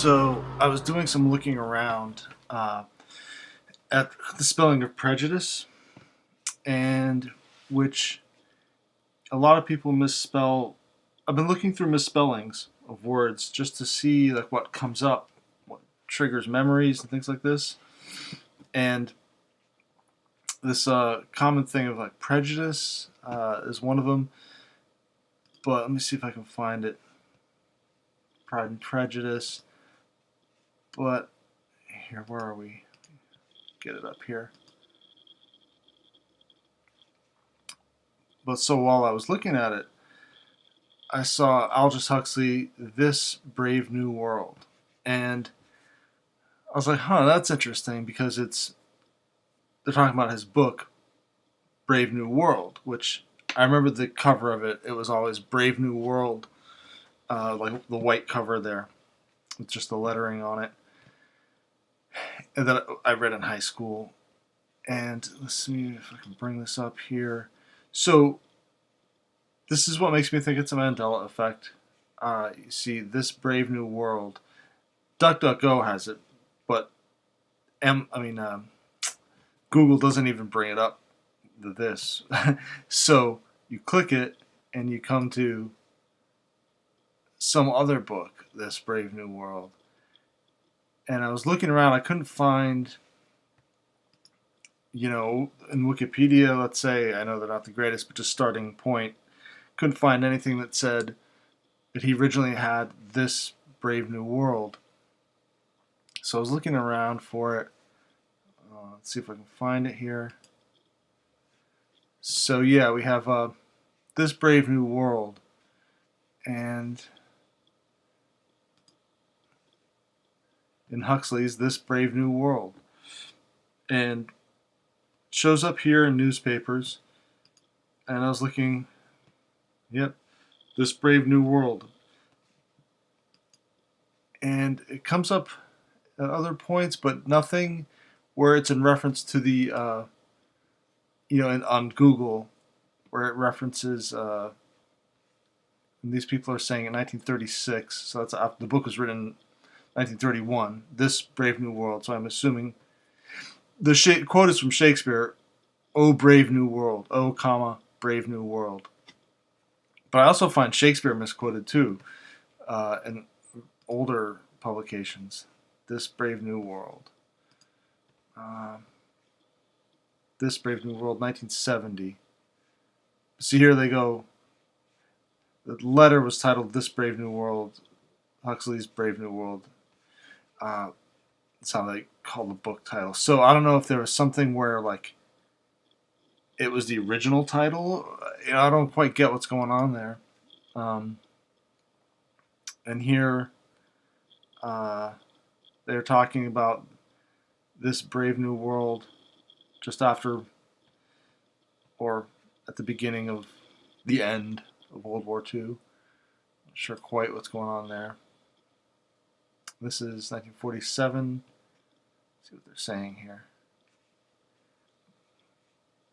So I was doing some looking around at the spelling of prejudice, and which a lot of people misspell. I've been looking through misspellings of words just to see like what comes up, what triggers memories and things like this. And this common thing of like prejudice is one of them. But let me see if I can find it. Pride and Prejudice. But here, where are we? Get it up here. But so while I was looking at it, I saw Aldous Huxley, This Brave New World. And I was like, huh, that's interesting because they're talking about his book, Brave New World, which I remember the cover of it. It was always Brave New World, like the white cover there, with just the lettering on it. And that I read in high school. And let's see if I can bring this up here. So this is what makes me think it's a Mandela effect. You see, This Brave New World. DuckDuckGo has it, but Google doesn't even bring it up. This, so you click it and you come to some other book, This Brave New World. And I was looking around, I couldn't find, in Wikipedia, let's say, I know they're not the greatest, but just starting point, couldn't find anything that said that he originally had This Brave New World. So I was looking around for it. Let's see if I can find it here. So yeah, we have This Brave New World, and in Huxley's This Brave New World, and shows up here in newspapers. And I was looking, yep, This Brave New World, and it comes up at other points, but nothing where it's in reference to the on Google, where it references. And these people are saying in 1936, so that's after the book was written in 1931. This Brave New World. So I'm assuming the quote is from Shakespeare. Oh, brave new world. Oh, comma, brave new world. But I also find Shakespeare misquoted too in older publications. This Brave New World. This Brave New World, 1970. See, here they go. The letter was titled This Brave New World, Huxley's Brave New World. That's how they call the book title. So I don't know if there was something where, like, it was the original title. I don't quite get what's going on there. And here, they're talking about This Brave New World just after or at the beginning of the end of World War II. Not sure quite what's going on there. This is 1947. Let's see what they're saying here.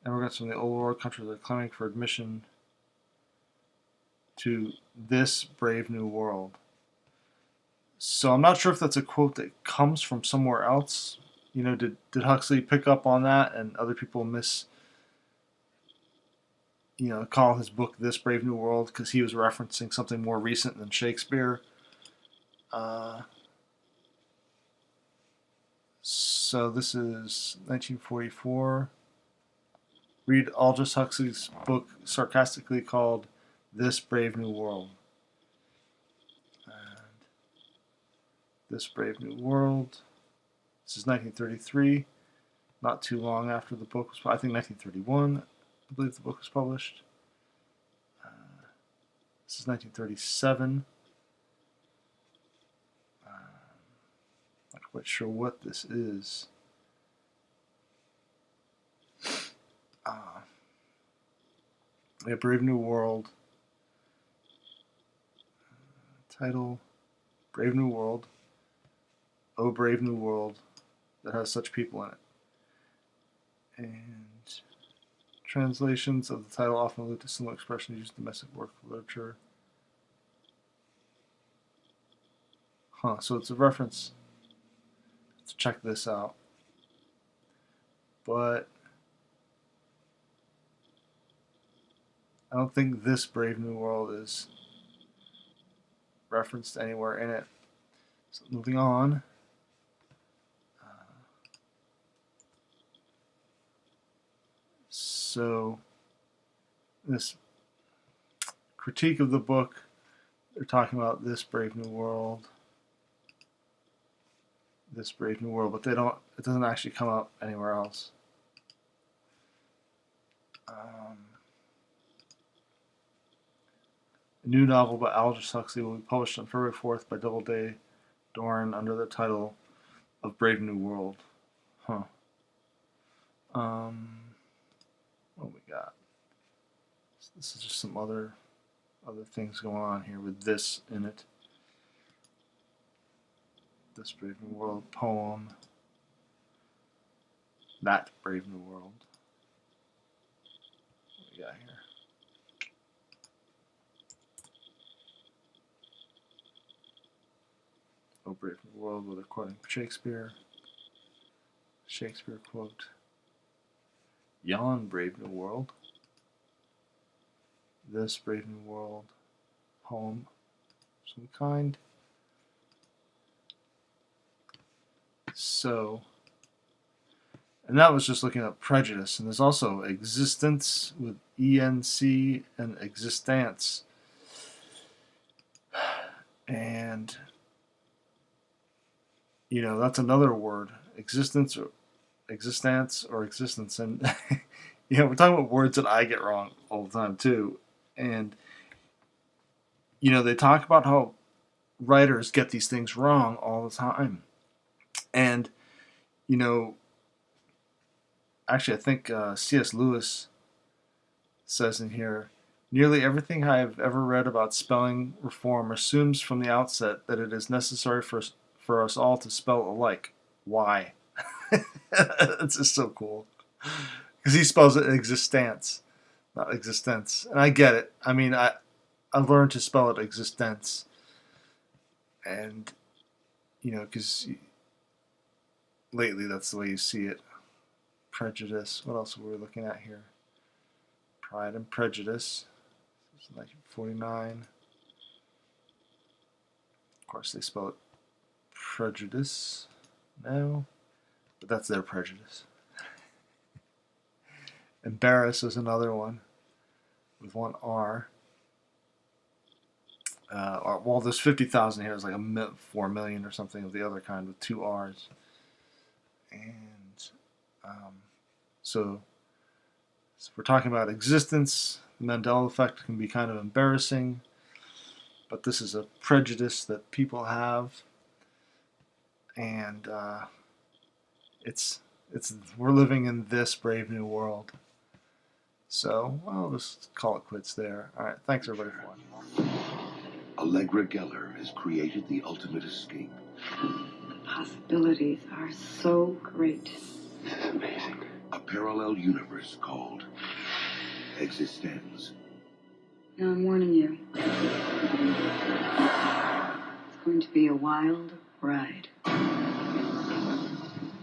Immigrants from the old world countries are clamoring for admission to this brave new world. So I'm not sure if that's a quote that comes from somewhere else. Did Huxley pick up on that and other people call his book This Brave New World because he was referencing something more recent than Shakespeare? So this is 1944. Read Aldous Huxley's book sarcastically called This Brave New World. And This Brave New World. This is 1933. Not too long after the book was, I think 1931, I believe the book was published. This is 1937. Not quite sure what this is. Yeah, Brave New World. Title, Brave New World. Oh, Brave New World that has such people in it. And translations of the title often allude to similar expressions used in domestic work literature. Huh, so it's a reference. Let's check this out. But I don't think this Brave New World is referenced anywhere in it. So moving on. So this critique of the book, they're talking about this Brave New World, but they don't. It doesn't actually come up anywhere else. A new novel by Aldous Huxley will be published on February 4th by Doubleday Dorn under the title of Brave New World. Huh. What we got? This is just some other things going on here with this in it. This Brave New World poem. That Brave New World. What we got here? Oh, Brave New World with a quoting Shakespeare. Shakespeare quote. Yon Brave New World. This Brave New World poem of some kind. So, and that was just looking at prejudice, and there's also existence with ENC and existance. And that's another word, existence or existence. And we're talking about words that I get wrong all the time too. And they talk about how writers get these things wrong all the time. And actually I think C.S. Lewis says in here, nearly everything I have ever read about spelling reform assumes from the outset that it is necessary for us all to spell alike. Why? It's just so cool. Because he spells it existence, not existence. And I get it. I mean, I learned to spell it existence. And, because lately that's the way you see it. Prejudice. What else are we looking at here? Pride and Prejudice. This is 1949. Of course, they spell it prejudice now, but that's their prejudice. Embarrass is another one with one R. Well, there's 50,000 here. There's like 4 million or something of the other kind with 2 R's. And so we're talking about existence. The Mandela effect can be kind of embarrassing, but this is a prejudice that people have, and we're living in this Brave New World. So I'll just call it quits there. All right, thanks everybody for watching. Allegra Geller has created the ultimate escape. The possibilities are so great. This is amazing. A parallel universe called existence. Now I'm warning you. It's going to be a wild ride.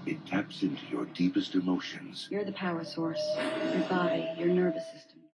It taps into your deepest emotions. You're the power source. Your body, your nervous system.